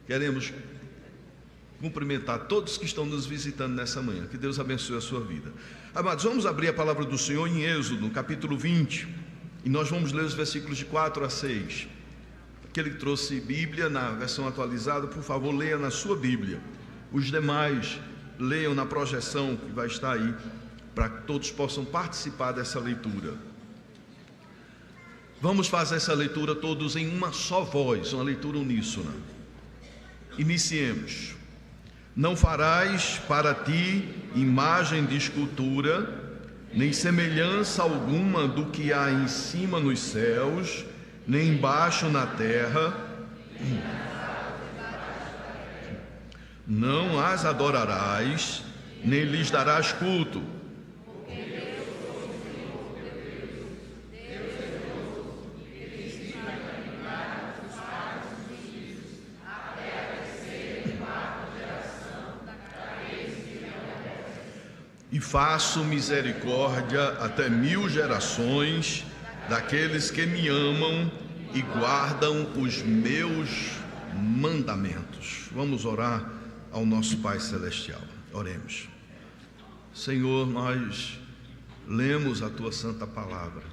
Queremos cumprimentar todos que estão nos visitando nessa manhã. Que Deus abençoe a sua vida. Amados, vamos abrir a palavra do Senhor em Êxodo, no capítulo 20, e nós vamos ler os versículos de 4 a 6. Aquele que trouxe Bíblia na versão atualizada, por favor, leia na sua Bíblia. Os demais, leiam na projeção que vai estar aí, para que todos possam participar dessa leitura. Vamos fazer essa leitura todos em uma só voz, uma leitura uníssona. Iniciemos. Não farás para ti imagem de escultura, nem semelhança alguma do que há em cima nos céus, nem embaixo na terra. Não as adorarás, nem lhes darás culto. E faço misericórdia até 1000 gerações daqueles que me amam e guardam os meus mandamentos. Vamos orar ao nosso Pai Celestial. Oremos. Senhor, nós lemos a Tua Santa Palavra.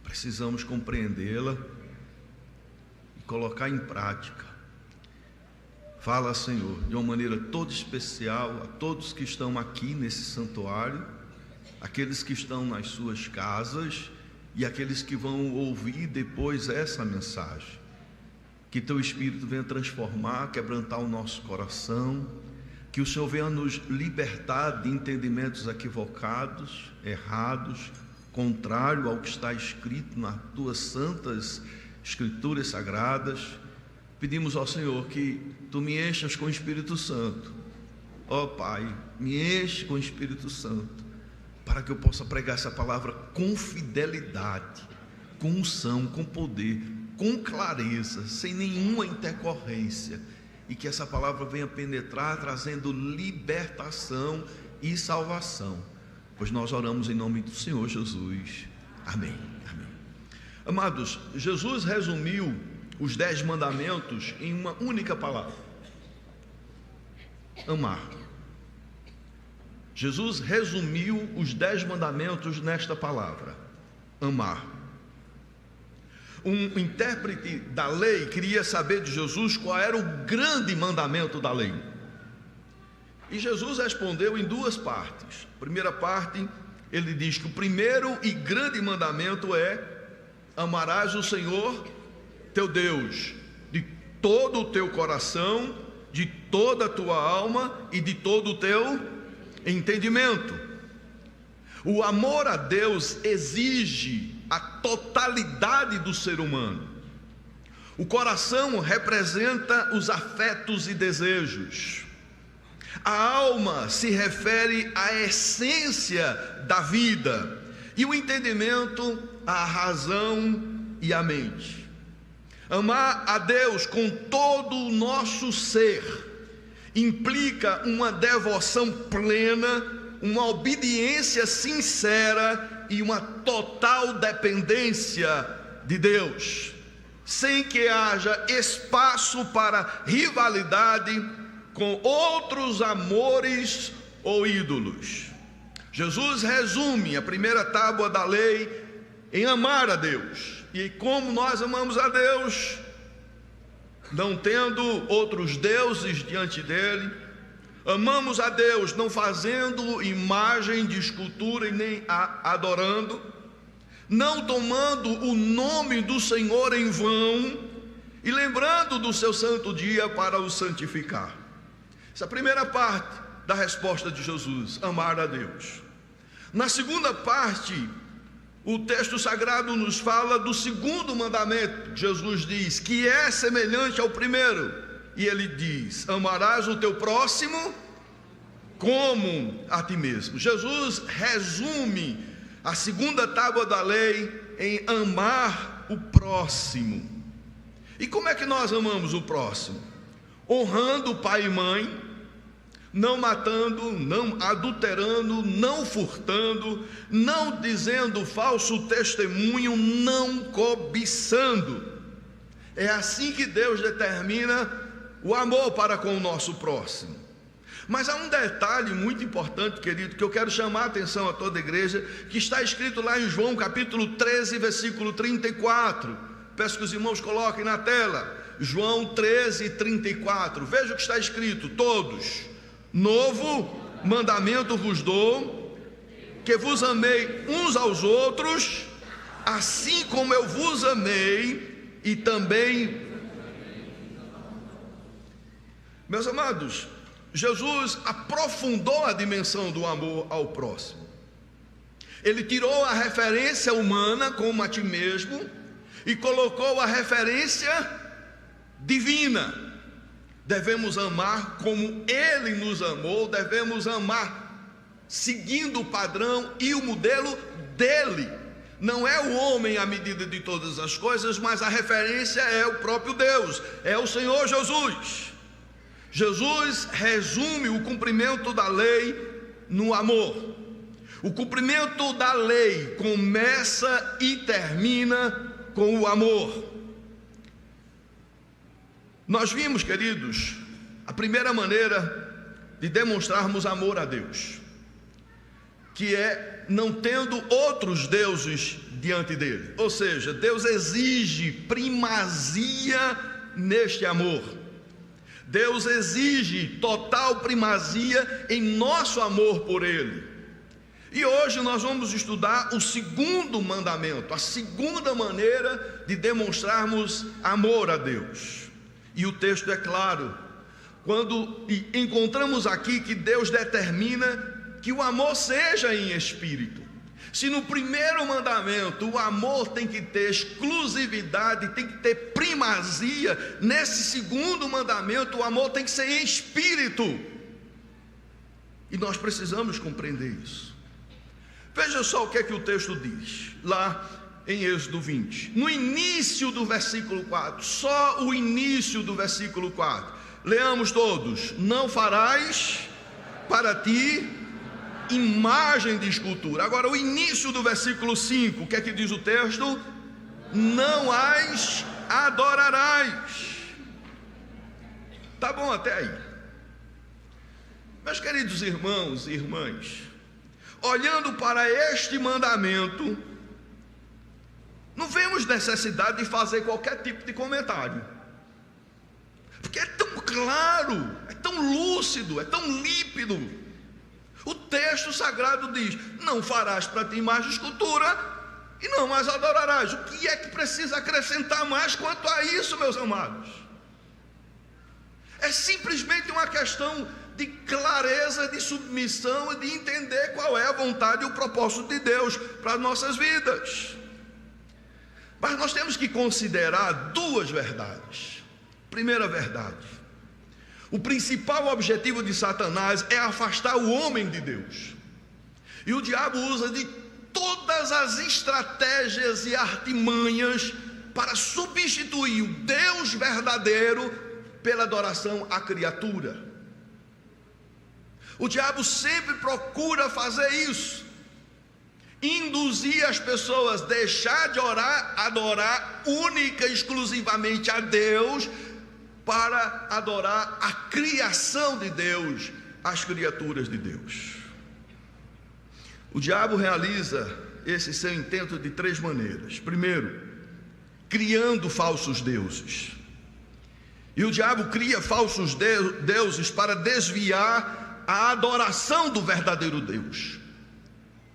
Precisamos compreendê-la e colocar em prática. Fala, Senhor, de uma maneira toda especial a todos que estão aqui nesse santuário, aqueles que estão nas suas casas e aqueles que vão ouvir depois essa mensagem. Que Teu Espírito venha transformar, quebrantar o nosso coração, que o Senhor venha nos libertar de entendimentos equivocados, errados, contrário ao que está escrito nas Tuas santas Escrituras Sagradas. Pedimos ao Senhor que Tu me enchas com o Espírito Santo. Ó Pai, me enche com o Espírito Santo, para que eu possa pregar essa palavra com fidelidade, com unção, com poder, com clareza, sem nenhuma intercorrência, e que essa palavra venha penetrar, trazendo libertação e salvação, pois nós oramos em nome do Senhor Jesus. Amém. Amém. Amados, Jesus resumiu os 10 mandamentos em uma única palavra: amar. Jesus resumiu os 10 mandamentos nesta palavra: amar. Um intérprete da lei queria saber de Jesus qual era o grande mandamento da lei, e Jesus respondeu em 2 partes. A primeira parte, ele diz que o primeiro e grande mandamento é: amarás o Senhor Teu Deus de todo o teu coração, de toda a tua alma e de todo o teu entendimento. O amor a Deus exige a totalidade do ser humano. O coração representa os afetos e desejos. A alma se refere à essência da vida, e o entendimento à razão e à mente. Amar a Deus com todo o nosso ser implica uma devoção plena, uma obediência sincera e uma total dependência de Deus, sem que haja espaço para rivalidade com outros amores ou ídolos. Jesus resume a primeira tábua da lei em amar a Deus. E como nós amamos a Deus, não tendo outros deuses diante dele, amamos a Deus não fazendo imagem de escultura e nem a adorando, não tomando o nome do Senhor em vão e lembrando do seu santo dia para o santificar. Essa é a primeira parte da resposta de Jesus: amar a Deus. Na segunda parte, o texto sagrado nos fala do segundo mandamento. Jesus diz que é semelhante ao primeiro, e ele diz: amarás o teu próximo como a ti mesmo. Jesus resume a segunda tábua da lei em amar o próximo. E como é que nós amamos o próximo? Honrando pai e mãe, não matando, não adulterando, não furtando, não dizendo falso testemunho, não cobiçando. É assim que Deus determina o amor para com o nosso próximo. Mas há um detalhe muito importante, querido, que eu quero chamar a atenção a toda a igreja, que está escrito lá em João capítulo 13, versículo 34. Peço que os irmãos coloquem na tela. João 13, 34. Veja o que está escrito, todos: novo mandamento vos dou, que vos amei uns aos outros, assim como eu vos amei, e também... Meus amados, Jesus aprofundou a dimensão do amor ao próximo. Ele tirou a referência humana, como a ti mesmo, e colocou a referência divina. Devemos amar como Ele nos amou, devemos amar seguindo o padrão e o modelo dele. Não é o homem a medida de todas as coisas, mas a referência é o próprio Deus, é o Senhor Jesus. Jesus resume o cumprimento da lei no amor. O cumprimento da lei começa e termina com o amor. Nós vimos, queridos, a primeira maneira de demonstrarmos amor a Deus, que é não tendo outros deuses diante dele. Ou seja, Deus exige primazia neste amor. Deus exige total primazia em nosso amor por Ele. E hoje nós vamos estudar o segundo mandamento, a segunda maneira de demonstrarmos amor a Deus. E o texto é claro, quando encontramos aqui que Deus determina que o amor seja em espírito. Se no primeiro mandamento o amor tem que ter exclusividade, tem que ter primazia, nesse segundo mandamento o amor tem que ser em espírito. E nós precisamos compreender isso. Veja só o que é que o texto diz, lá em Êxodo 20, no início do versículo 4, só o início do versículo 4. Leamos todos: não farás para ti imagem de escultura. Agora o início do versículo 5, o que é que diz o texto? Não as adorarás. Tá bom até aí. Meus queridos irmãos e irmãs, olhando para este mandamento, não vemos necessidade de fazer qualquer tipo de comentário, porque é tão claro, é tão lúcido, é tão límpido. O texto sagrado diz: não farás para ti imagem de escultura e não mais adorarás. O que é que precisa acrescentar mais quanto a isso, meus amados? É simplesmente uma questão de clareza, de submissão e de entender qual é a vontade e o propósito de Deus para as nossas vidas. Mas nós temos que considerar duas verdades. Primeira verdade: o principal objetivo de Satanás é afastar o homem de Deus. E o diabo usa de todas as estratégias e artimanhas para substituir o Deus verdadeiro pela adoração à criatura. O diabo sempre procura fazer isso, induzir as pessoas a deixar de adorar única e exclusivamente a Deus, para adorar a criação de Deus, as criaturas de Deus. O diabo realiza esse seu intento de três maneiras. Primeiro, criando falsos deuses. E o diabo cria falsos deuses para desviar a adoração do verdadeiro Deus,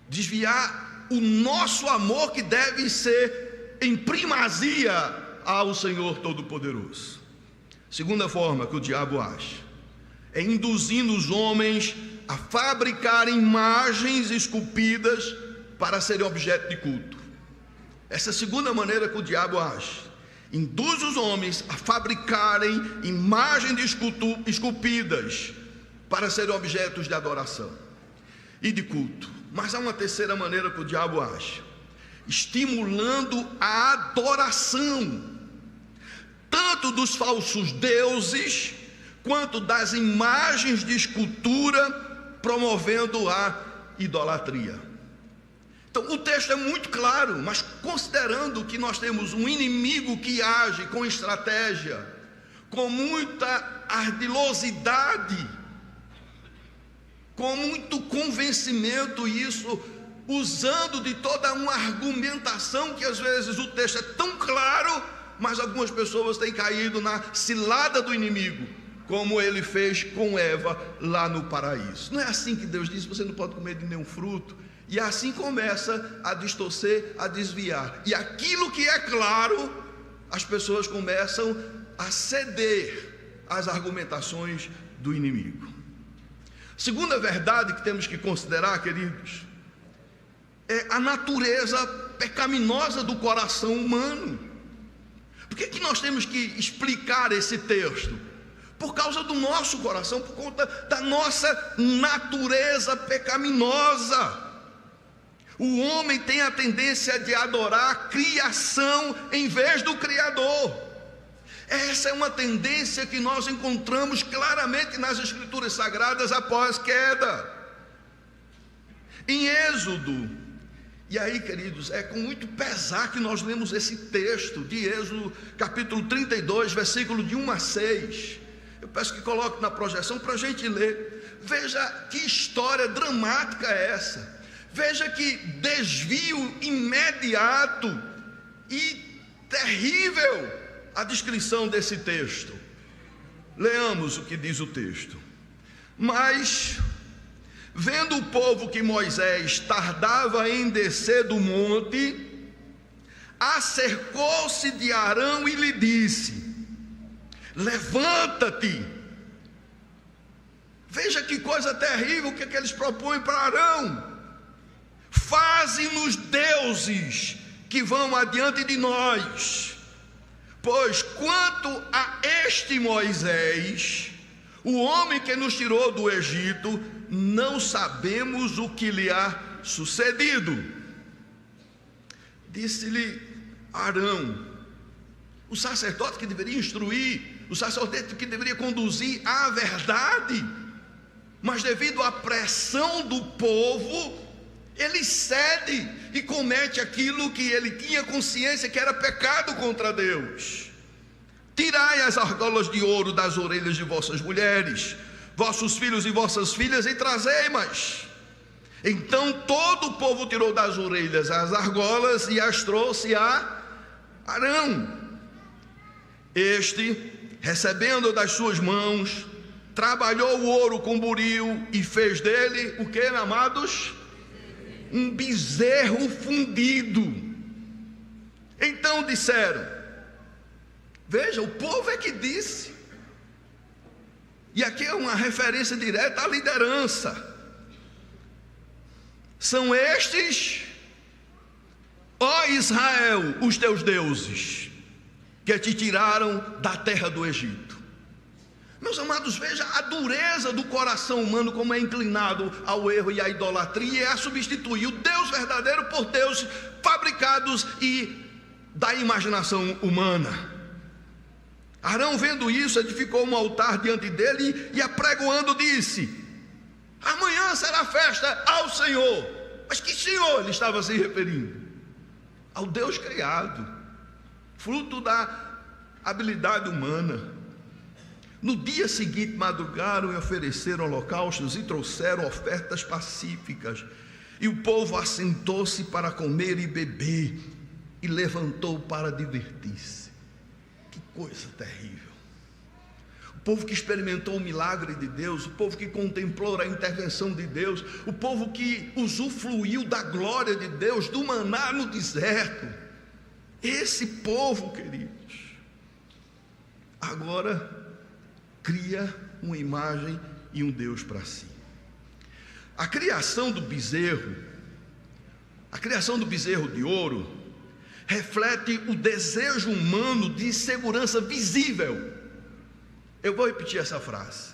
desviar o nosso amor, que deve ser em primazia ao Senhor Todo-Poderoso. Segunda forma que o diabo age é induzindo os homens a fabricar imagens esculpidas para serem objeto de culto. Essa é a segunda maneira que o diabo age: induz os homens a fabricarem imagens esculpidas para serem objetos de adoração e de culto. Mas há uma terceira maneira que o diabo age: estimulando a adoração, tanto dos falsos deuses, quanto das imagens de escultura, promovendo a idolatria. Então o texto é muito claro, mas considerando que nós temos um inimigo que age com estratégia, com muita ardilosidade, com muito convencimento, isso usando de toda uma argumentação que às vezes o texto é tão claro, mas algumas pessoas têm caído na cilada do inimigo, como ele fez com Eva lá no paraíso. Não é assim que Deus diz: você não pode comer de nenhum fruto. E assim começa a distorcer, a desviar. E aquilo que é claro, as pessoas começam a ceder às argumentações do inimigo. Segunda verdade que temos que considerar, queridos, é a natureza pecaminosa do coração humano. Por que nós temos que explicar esse texto? Por causa do nosso coração, por conta da nossa natureza pecaminosa. O homem tem a tendência de adorar a criação em vez do Criador. Essa é uma tendência que nós encontramos claramente nas Escrituras Sagradas após queda. Em Êxodo, e aí, queridos, é com muito pesar que nós lemos esse texto de Êxodo, capítulo 32, versículo de 1 a 6. Eu peço que coloque na projeção para a gente ler. Veja que história dramática é essa. Veja que desvio imediato e terrível a descrição desse texto. Leamos o que diz o texto. Mas, vendo o povo que Moisés tardava em descer do monte, acercou-se de Arão e lhe disse: levanta-te. Veja que coisa terrível o que eles propõem para Arão. Faze-nos deuses que vão adiante de nós, pois quanto a este Moisés, o homem que nos tirou do Egito, não sabemos o que lhe há sucedido. Disse-lhe Arão, o sacerdote que deveria instruir, o sacerdote que deveria conduzir à verdade, mas devido à pressão do povo, ele cede e comete aquilo que ele tinha consciência que era pecado contra Deus. Tirai as argolas de ouro das orelhas de vossas mulheres, vossos filhos e vossas filhas, e trazei-mas. Então todo o povo tirou das orelhas as argolas e as trouxe a Arão. Este, recebendo das suas mãos, trabalhou o ouro com buril e fez dele o que, amados? Um bezerro fundido. Então disseram, veja, o povo é que disse, e aqui é uma referência direta à liderança: são estes, ó Israel, os teus deuses, que te tiraram da terra do Egito. Meus amados, veja a dureza do coração humano, como é inclinado ao erro e à idolatria, é a substituir o Deus verdadeiro por deuses fabricados e da imaginação humana. Arão, vendo isso, edificou um altar diante dele e apregoando disse: amanhã será festa ao Senhor. Mas que Senhor ele estava se referindo? Ao Deus criado, fruto da habilidade humana. No dia seguinte madrugaram e ofereceram holocaustos e trouxeram ofertas pacíficas. E o povo assentou-se para comer e beber e levantou para divertir-se. Que coisa terrível! O povo que experimentou o milagre de Deus, o povo que contemplou a intervenção de Deus, o povo que usufruiu da glória de Deus, do maná no deserto. Esse povo, queridos, agora cria uma imagem e um Deus para si. A criação do bezerro de ouro, reflete o desejo humano de segurança visível. Eu vou repetir essa frase.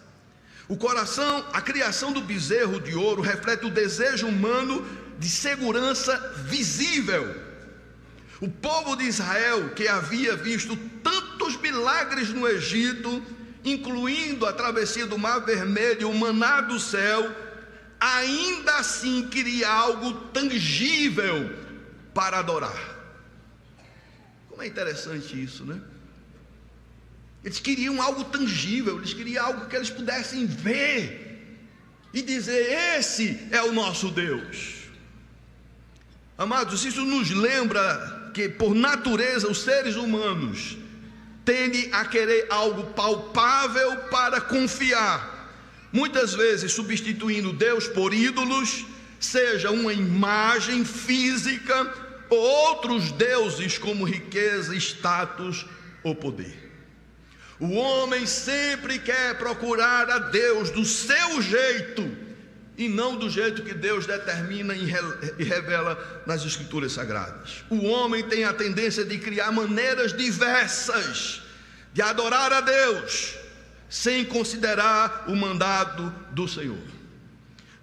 A criação do bezerro de ouro reflete o desejo humano de segurança visível. O povo de Israel, que havia visto tantos milagres no Egito, incluindo a travessia do Mar Vermelho, o maná do céu, ainda assim queria algo tangível para adorar. Como é interessante isso, né? Eles queriam algo tangível, eles queriam algo que eles pudessem ver e dizer: esse é o nosso Deus. Amados, isso nos lembra que, por natureza, os seres humanos tendem a querer algo palpável para confiar, muitas vezes substituindo Deus por ídolos, seja uma imagem física ou outros deuses como riqueza, status ou poder. O homem sempre quer procurar a Deus do seu jeito e não do jeito que Deus determina e revela nas Escrituras Sagradas. O homem tem a tendência de criar maneiras diversas de adorar a Deus, sem considerar o mandado do Senhor.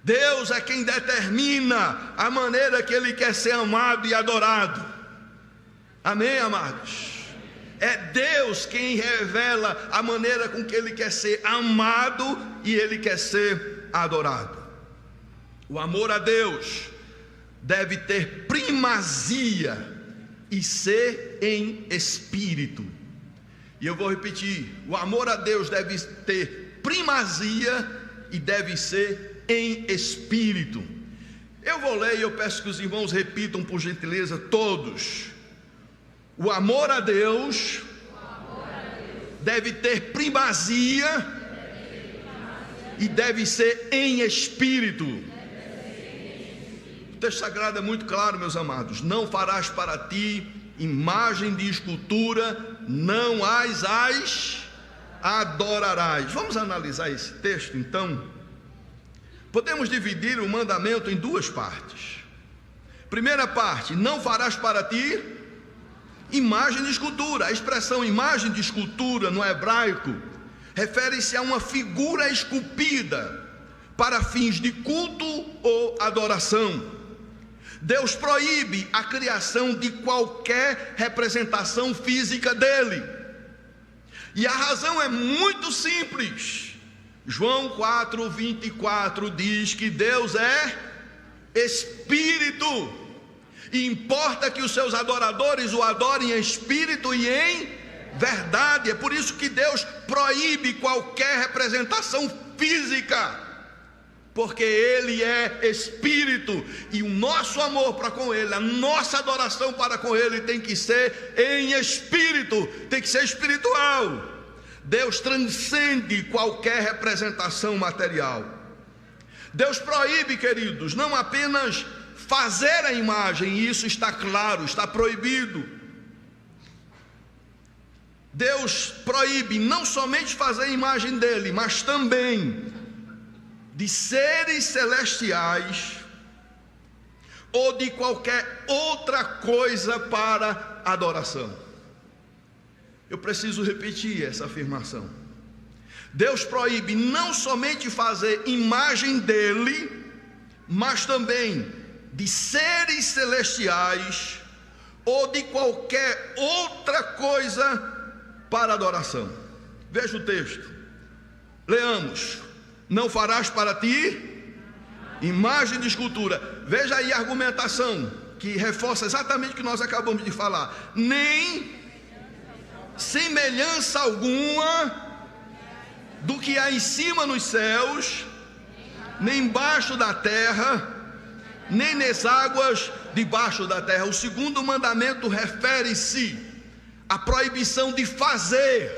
Deus é quem determina a maneira que Ele quer ser amado e adorado. Amém, amados? É Deus quem revela a maneira com que Ele quer ser amado e Ele quer ser adorado. O amor a Deus deve ter primazia e ser em espírito. E eu vou repetir: o amor a Deus deve ter primazia e deve ser em espírito. Eu vou ler e eu peço que os irmãos repitam, por gentileza, todos. O amor a Deus deve ter primazia e deve ser em espírito. O texto sagrado é muito claro, meus amados: não farás para ti imagem de escultura, não as adorarás. Vamos analisar esse texto então. Podemos dividir o mandamento em duas partes. Primeira parte: não farás para ti imagem de escultura. A expressão imagem de escultura no hebraico refere-se a uma figura esculpida para fins de culto ou adoração. Deus proíbe a criação de qualquer representação física dele. E a razão é muito simples. João 4:24 diz que Deus é Espírito, e importa que os seus adoradores o adorem em espírito e em verdade. É por isso que Deus proíbe qualquer representação física, porque Ele é Espírito, e o nosso amor para com Ele, a nossa adoração para com Ele tem que ser em espírito, tem que ser espiritual. Deus transcende qualquer representação material. Deus proíbe, queridos, não apenas fazer a imagem, e isso está claro, está proibido. Deus proíbe não somente fazer a imagem dele, mas também de seres celestiais ou de qualquer outra coisa para adoração. Eu preciso repetir essa afirmação. Deus proíbe não somente fazer imagem dele, mas também de seres celestiais ou de qualquer outra coisa para adoração. Veja o texto. Leamos: não farás para ti imagem de escultura. Veja aí a argumentação que reforça exatamente o que nós acabamos de falar. Nem semelhança alguma do que há em cima nos céus, nem embaixo da terra, nem nas águas debaixo da terra. O segundo mandamento refere-se à proibição de fazer,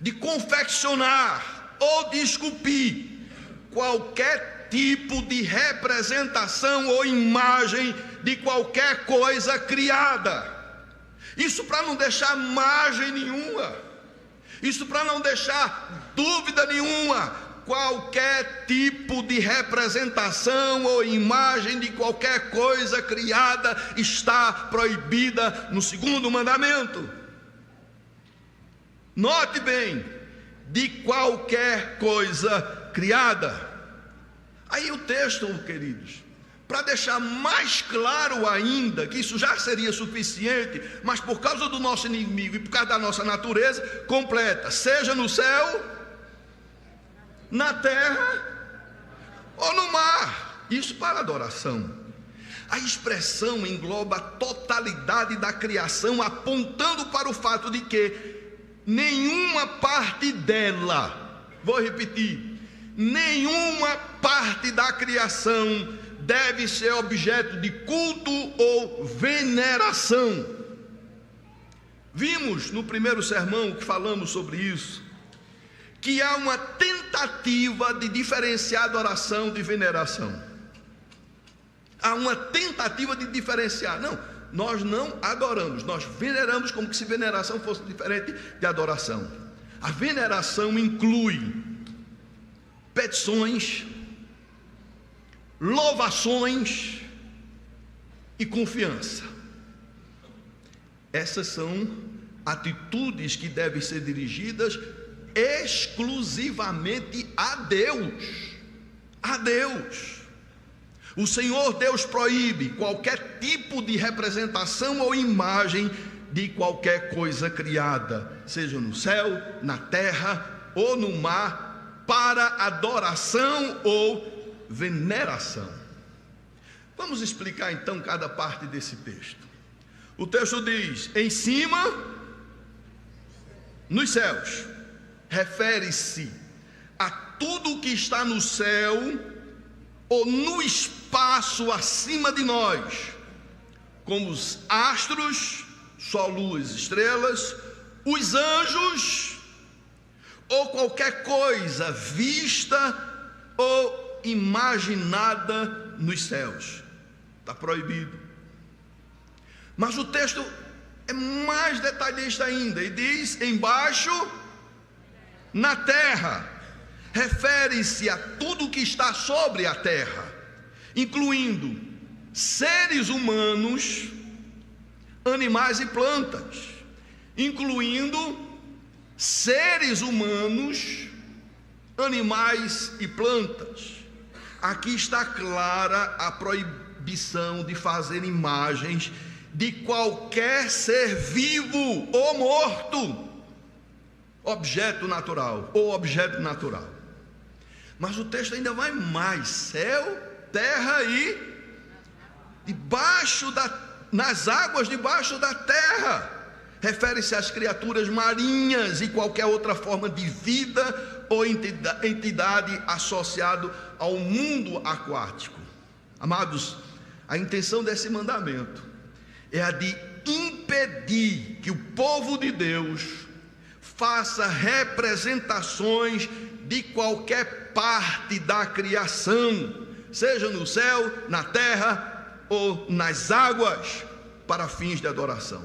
de confeccionar ou de esculpir qualquer tipo de representação ou imagem de qualquer coisa criada. Isso para não deixar margem nenhuma, isso para não deixar dúvida nenhuma. Qualquer tipo de representação ou imagem de qualquer coisa criada está proibida no segundo mandamento. Note bem: de qualquer coisa criada. Aí o texto, queridos, para deixar mais claro ainda, que isso já seria suficiente, mas por causa do nosso inimigo e por causa da nossa natureza, completa: seja no céu, na terra ou no mar. Isso para adoração. A expressão engloba a totalidade da criação, apontando para o fato de que nenhuma parte dela, vou repetir, nenhuma parte da criação deve ser objeto de culto ou veneração. Vimos no primeiro sermão que falamos sobre isso, que há uma tentativa de diferenciar adoração de veneração. Há uma tentativa de diferenciar. Não, nós não adoramos, nós veneramos, como se veneração fosse diferente de adoração. A veneração inclui petições, louvações e confiança. Essas são atitudes que devem ser dirigidas exclusivamente a Deus. A Deus. O Senhor Deus proíbe qualquer tipo de representação ou imagem de qualquer coisa criada, seja no céu, na terra ou no mar, para adoração ou veneração. Vamos explicar então cada parte desse texto. O texto diz: em cima, nos céus. Refere-se a tudo que está no céu ou no espaço acima de nós, como os astros, sol, luz, estrelas, os anjos, ou qualquer coisa vista ou imaginada nos céus. Está proibido. Mas o texto é mais detalhista ainda e diz: embaixo, na terra. Refere-se a tudo que está sobre a terra, incluindo seres humanos, animais e plantas, incluindo seres humanos, animais e plantas. Aqui está clara a proibição de fazer imagens de qualquer ser vivo ou morto, objeto natural ou objeto natural. Mas o texto ainda vai mais: céu, terra e nas águas debaixo da terra. Refere-se às criaturas marinhas e qualquer outra forma de vida ou entidade associado ao mundo aquático. Amados, a intenção desse mandamento é a de impedir que o povo de Deus faça representações de qualquer parte da criação, seja no céu, na terra ou nas águas, para fins de adoração.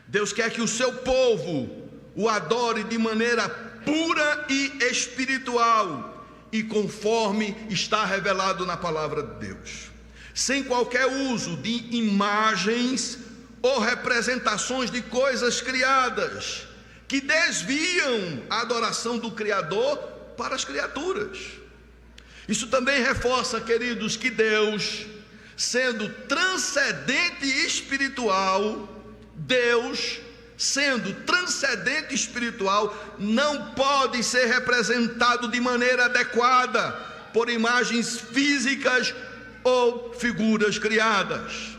Deus quer que o seu povo o adore de maneira pura e espiritual e conforme está revelado na palavra de Deus, sem qualquer uso de imagens ou representações de coisas criadas que desviam a adoração do Criador para as criaturas. Isso também reforça, queridos, que Deus, sendo transcendente espiritual, não pode ser representado de maneira adequada por imagens físicas ou figuras criadas.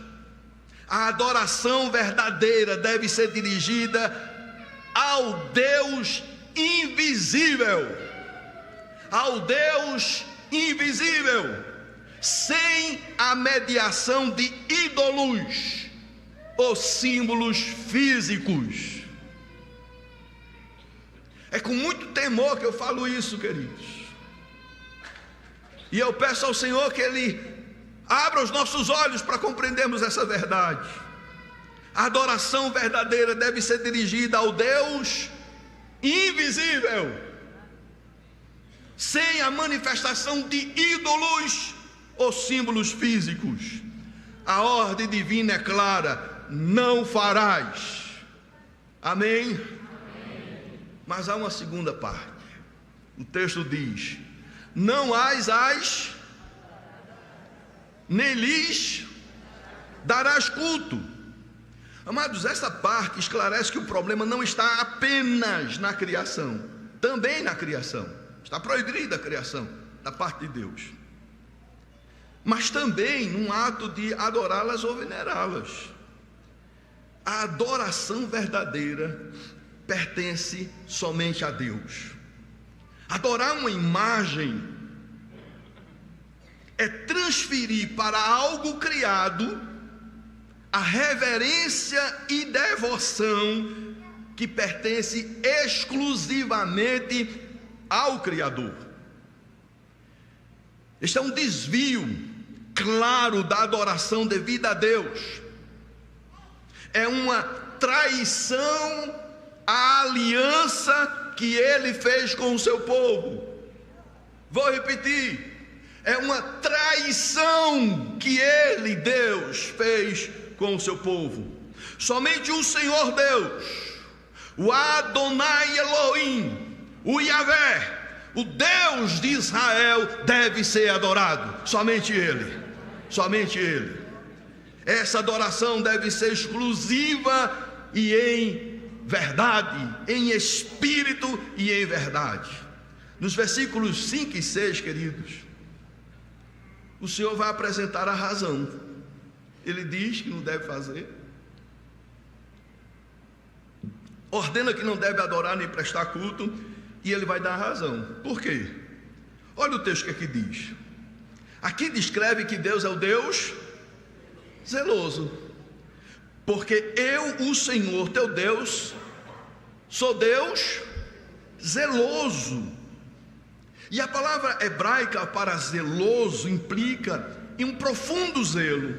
A adoração verdadeira deve ser dirigida ao Deus invisível, sem a mediação de ídolos ou símbolos físicos. É com muito temor que eu falo isso, queridos, e eu peço ao Senhor que Ele abra os nossos olhos para compreendermos essa verdade. A adoração verdadeira deve ser dirigida ao Deus invisível, sem a manifestação de ídolos ou símbolos físicos. A ordem divina é clara: não farás. Amém? Mas há uma segunda parte. O texto diz: não nem lhes darás culto. Amados, essa parte esclarece que o problema não está apenas na criação, também na criação. Está proibida a criação da parte de Deus, mas também num ato de adorá-las ou venerá-las. A adoração verdadeira pertence somente a Deus. Adorar uma imagem é transferir para algo criado a reverência e devoção que pertence exclusivamente ao Criador. Este é um desvio claro da adoração devida a Deus. É uma traição à aliança que Ele fez com o seu povo. Vou repetir. É uma traição que Ele, Deus, fez com o seu povo. Somente o Senhor Deus, o Adonai Elohim, o Yahvé, o Deus de Israel, deve ser adorado. Somente Ele. Somente Ele. Essa adoração deve ser exclusiva e em verdade, em espírito e em verdade. Nos versículos 5 e 6, queridos, o Senhor vai apresentar a razão. Ele diz que não deve fazer, ordena que não deve adorar nem prestar culto, e Ele vai dar a razão. Por quê? Olha o texto que aqui diz. Aqui descreve que Deus é o Deus zeloso, porque eu, o Senhor teu Deus, sou Deus zeloso. E a palavra hebraica para zeloso implica em um profundo zelo,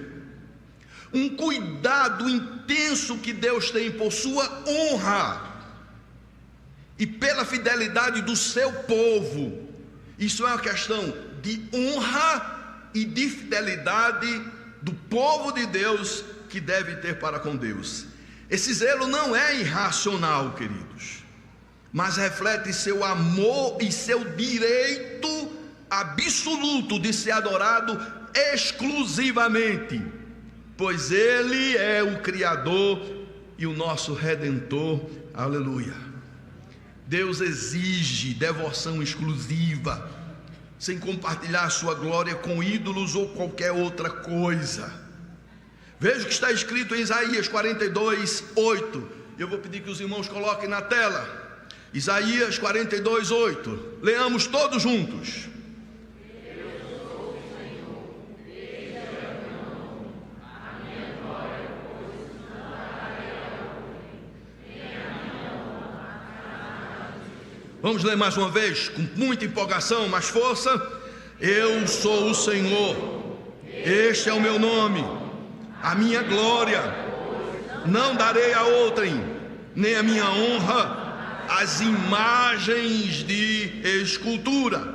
um cuidado intenso que Deus tem por sua honra e pela fidelidade do seu povo. Isso é uma questão de honra e de fidelidade do povo de Deus que deve ter para com Deus. Esse zelo não é irracional, queridos, mas reflete seu amor e seu direito absoluto de ser adorado exclusivamente, pois Ele é o Criador e o nosso Redentor. Aleluia. Deus exige devoção exclusiva, sem compartilhar sua glória com ídolos ou qualquer outra coisa. Veja o que está escrito em Isaías 42, 8. Eu vou pedir que os irmãos coloquem na tela. Isaías 42, 8. Leamos todos juntos. Vamos ler mais uma vez, com muita empolgação, mais força. Eu sou o Senhor, este é o meu nome, a minha glória não darei a outrem, nem a minha honra às imagens de escultura.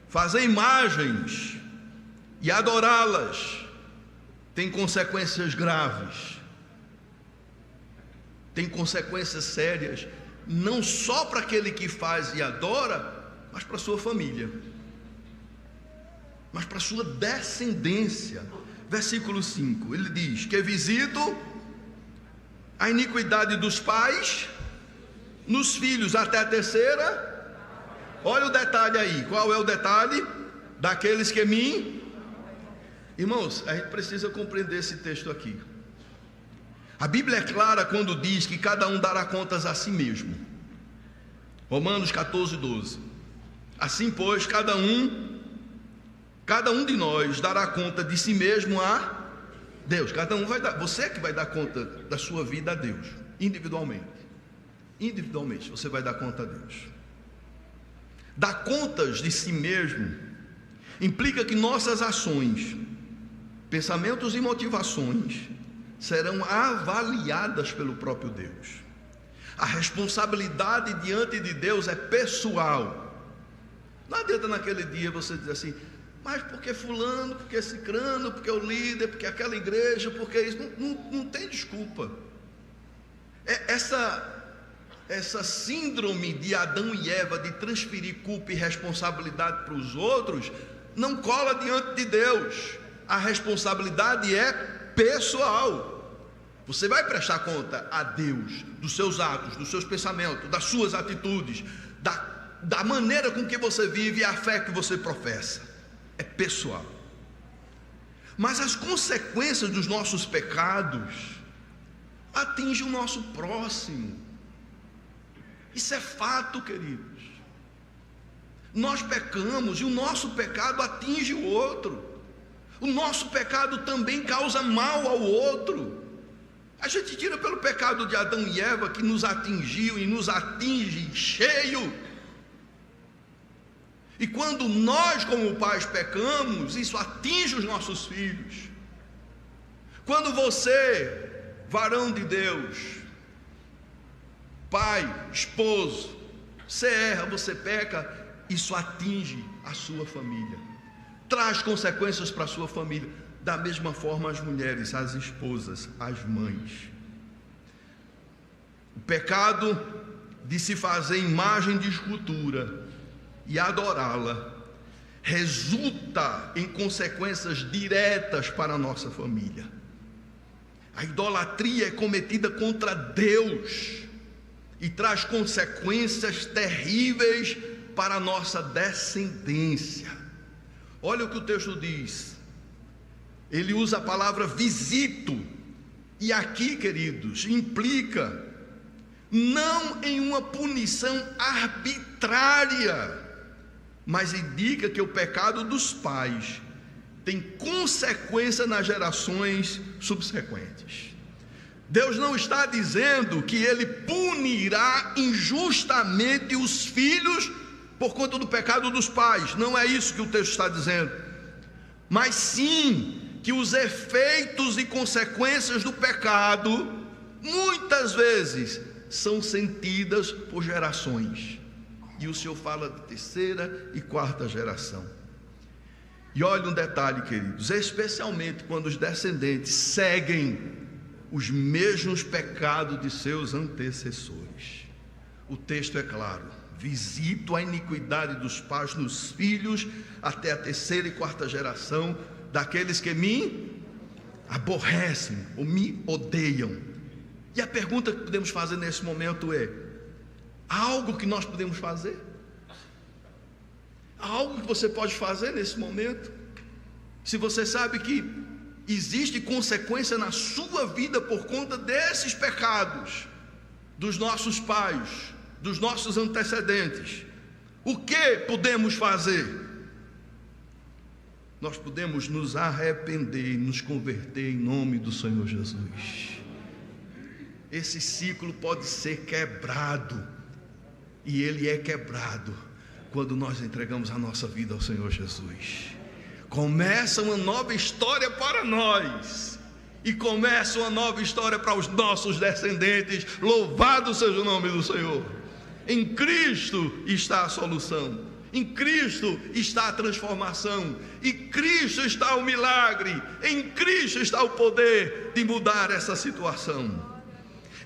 Fazer imagens e adorá-las tem consequências graves, tem consequências sérias, não só para aquele que faz e adora, mas para a sua família, mas para a sua descendência. Versículo 5, ele diz que visito a iniquidade dos pais nos filhos até a terceira. Olha o detalhe aí, qual é o detalhe? Daqueles que me... Irmãos, a gente precisa compreender esse texto aqui. A Bíblia é clara quando diz que cada um dará contas a si mesmo. Romanos 14, 12. Assim, pois, cada um de nós dará conta de si mesmo a Deus. Cada um vai dar, você que vai dar conta da sua vida a Deus, individualmente. Individualmente, você vai dar conta a Deus. Dar contas de si mesmo implica que nossas ações, pensamentos e motivações serão avaliadas pelo próprio Deus. A responsabilidade diante de Deus é pessoal. Não adianta naquele dia você dizer assim, mas porque fulano, porque cicrano, porque o líder, porque aquela igreja, porque isso, não tem desculpa. Essa síndrome de Adão e Eva de transferir culpa e responsabilidade para os outros não cola diante de Deus. A responsabilidade é pessoal. Você vai prestar conta a Deus dos seus atos, dos seus pensamentos, das suas atitudes, da maneira com que você vive e a fé que você professa. É pessoal. Mas as consequências dos nossos pecados, atinge o nosso próximo. Isso é fato, queridos. Nós pecamos e o nosso pecado atinge o outro. O nosso pecado também causa mal ao outro. A gente tira pelo pecado de Adão e Eva, que nos atingiu e nos atinge cheio. E quando nós, como pais, pecamos, isso atinge os nossos filhos. Quando você, varão de Deus, pai, esposo, você erra, você peca, isso atinge a sua família, traz consequências para a sua família. Da mesma forma as mulheres, as esposas, as mães. O pecado de se fazer imagem de escultura e adorá-la resulta em consequências diretas para a nossa família. A idolatria é cometida contra Deus e traz consequências terríveis para a nossa descendência. Olha o que o texto diz. Ele usa a palavra visito, e aqui, queridos, implica não em uma punição arbitrária, mas indica que o pecado dos pais tem consequência nas gerações subsequentes. Deus não está dizendo que Ele punirá injustamente os filhos por conta do pecado dos pais. Não é isso que o texto está dizendo. Mas sim que os efeitos e consequências do pecado muitas vezes são sentidas por gerações. E o Senhor fala de terceira e quarta geração. E olha um detalhe, queridos, especialmente quando os descendentes seguem os mesmos pecados de seus antecessores. O texto é claro: visito a iniquidade dos pais nos filhos até a terceira e quarta geração daqueles que me aborrecem ou me odeiam. E a pergunta que podemos fazer nesse momento é: há algo que nós podemos fazer? Há algo que você pode fazer nesse momento? Se você sabe que existe consequência na sua vida por conta desses pecados dos nossos pais, dos nossos antecedentes, o que podemos fazer? Nós podemos nos arrepender e nos converter em nome do Senhor Jesus. Esse ciclo pode ser quebrado, e ele é quebrado quando nós entregamos a nossa vida ao Senhor Jesus. Começa uma nova história para nós, e começa uma nova história para os nossos descendentes. Louvado seja o nome do Senhor. Em Cristo está a solução, em Cristo está a transformação, em Cristo está o milagre, em Cristo está o poder de mudar essa situação.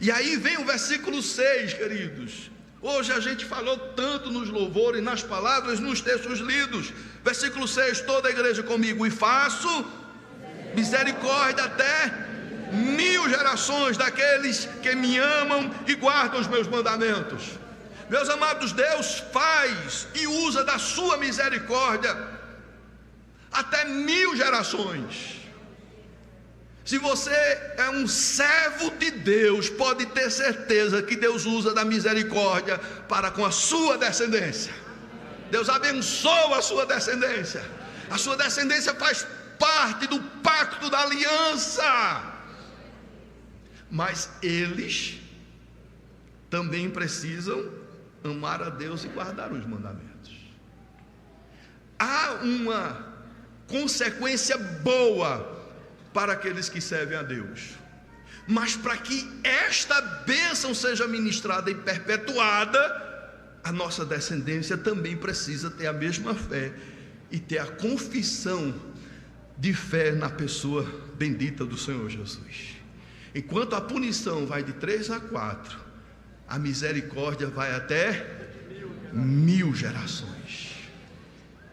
E aí vem o versículo 6, queridos. Hoje a gente falou tanto nos louvores, nas palavras, nos textos lidos. Versículo 6, toda a igreja comigo: e faço misericórdia até 1000 gerações daqueles que me amam e guardam os meus mandamentos. Meus amados, Deus faz e usa da sua misericórdia até 1000 gerações. Se você é um servo de Deus, pode ter certeza que Deus usa da misericórdia para com a sua descendência. Deus abençoa a sua descendência. A sua descendência faz parte do pacto da aliança. Mas eles também precisam amar a Deus e guardar os mandamentos. Há uma consequência boa para aqueles que servem a Deus, mas para que esta bênção seja ministrada e perpetuada, a nossa descendência também precisa ter a mesma fé e ter a confissão de fé na pessoa bendita do Senhor Jesus. Enquanto a punição vai de 3 a 4, a misericórdia vai até 1000 gerações.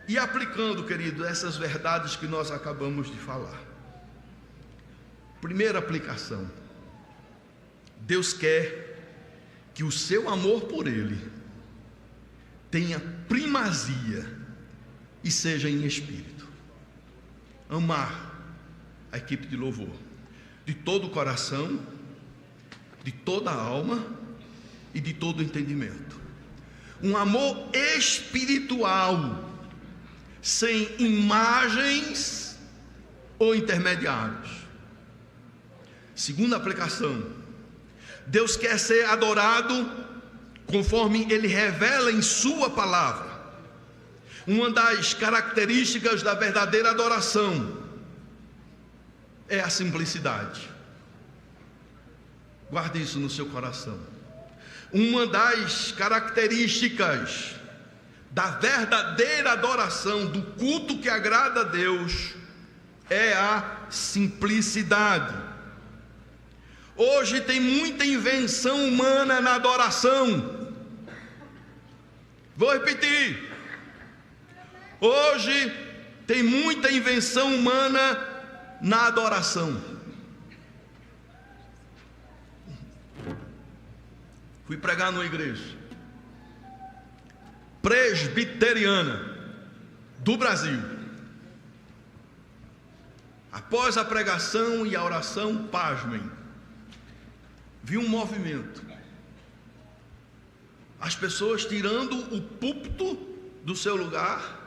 E aplicando, querido, essas verdades que nós acabamos de falar. Primeira aplicação: Deus quer que o seu amor por Ele tenha primazia e seja em espírito. Amar a equipe de louvor de todo o coração, de toda a alma e de todo o entendimento. Um amor espiritual, sem imagens ou intermediários. Segunda aplicação: Deus quer ser adorado conforme Ele revela em Sua palavra. Uma das características da verdadeira adoração é a simplicidade. Guarde isso no seu coração. Uma das características da verdadeira adoração, do culto que agrada a Deus, é a simplicidade. Hoje tem muita invenção humana na adoração. Vou repetir. Hoje tem muita invenção humana na adoração. Fui pregar numa igreja presbiteriana do Brasil. Após a pregação e a oração, pasmem, vi um movimento. As pessoas tirando o púlpito do seu lugar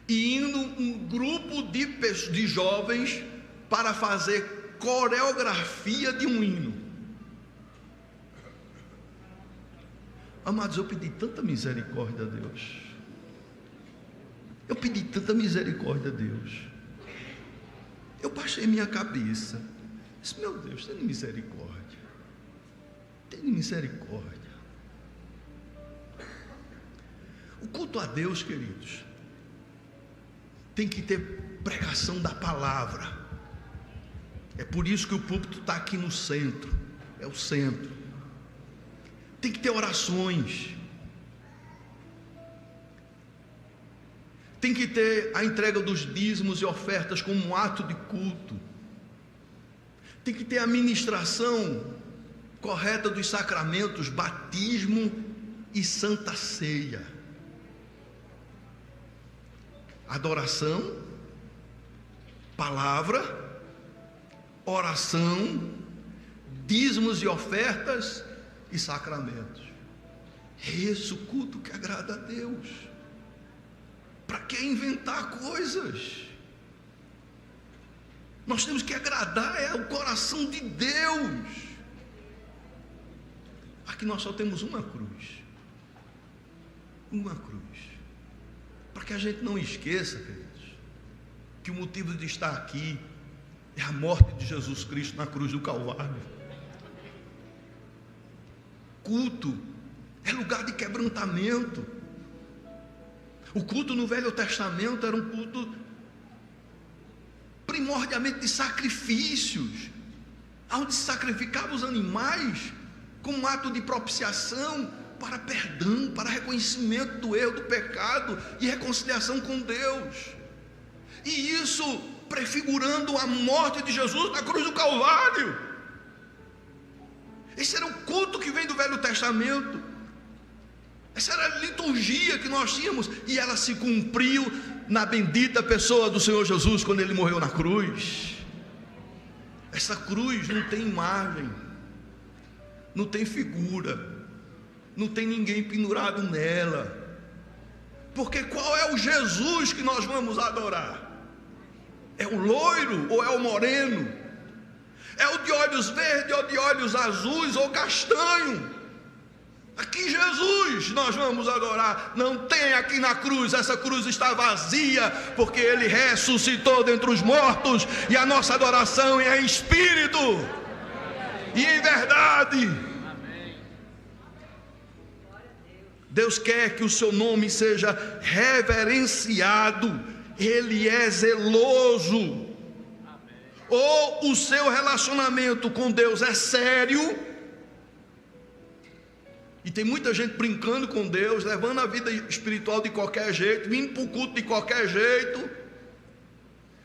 e indo um grupo de jovens para fazer coreografia de um hino. Amados, eu pedi tanta misericórdia a Deus. Eu pedi tanta misericórdia a Deus. Eu baixei minha cabeça. Disse, meu Deus, tenha misericórdia. Tenha misericórdia. O culto a Deus, queridos, tem que ter pregação da palavra. É por isso que o púlpito está aqui no centro. É o centro. Tem que ter orações. Tem que ter a entrega dos dízimos e ofertas como um ato de culto. Tem que ter a ministração correta dos sacramentos, batismo e santa ceia. Adoração, palavra, oração, dízimos e ofertas e sacramentos. É esse o culto que agrada a Deus. Para que inventar coisas? Nós temos que agradar o coração de Deus. Aqui nós só temos uma cruz. Uma cruz. Para que a gente não esqueça, queridos, que o motivo de estar aqui é a morte de Jesus Cristo na cruz do Calvário. Culto é lugar de quebrantamento. O culto no Velho Testamento era um culto primordialmente de sacrifícios, onde se sacrificavam os animais como um ato de propiciação para perdão, para reconhecimento do erro, do pecado e reconciliação com Deus. E isso prefigurando a morte de Jesus na cruz do Calvário. Esse era o culto que vem do Velho Testamento. Essa era a liturgia que nós tínhamos. E ela se cumpriu na bendita pessoa do Senhor Jesus, quando Ele morreu na cruz. Essa cruz não tem imagem, não tem figura, não tem ninguém pendurado nela. Porque qual é o Jesus que nós vamos adorar? É o loiro ou é o moreno? É o de olhos verdes ou de olhos azuis ou castanho? Aqui Jesus nós vamos adorar. Não tem aqui na cruz. Essa cruz está vazia, porque Ele ressuscitou dentre os mortos. E a nossa adoração é em espírito e em verdade. Deus quer que o seu nome seja reverenciado. Ele é zeloso. Ou o seu relacionamento com Deus é sério, e tem muita gente brincando com Deus, levando a vida espiritual de qualquer jeito, vindo para o culto de qualquer jeito,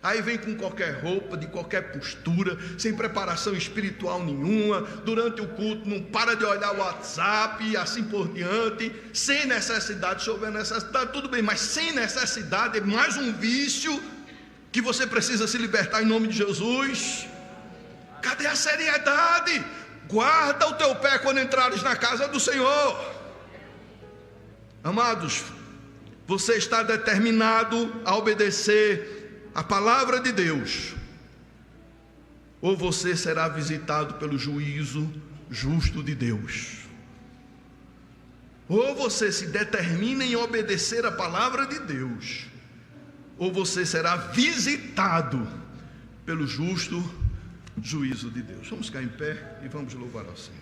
aí vem com qualquer roupa, de qualquer postura, sem preparação espiritual nenhuma, durante o culto não para de olhar o WhatsApp e assim por diante, sem necessidade. Se houver necessidade, tudo bem, mas sem necessidade é mais um vício que você precisa se libertar em nome de Jesus. Cadê a seriedade? Guarda o teu pé quando entrares na casa do Senhor. Amados, você está determinado a obedecer a palavra de Deus, ou você será visitado pelo juízo justo de Deus. Ou você se determina em obedecer a palavra de Deus, ou você será visitado pelo justo juízo de Deus. Vamos ficar em pé e vamos louvar ao Senhor.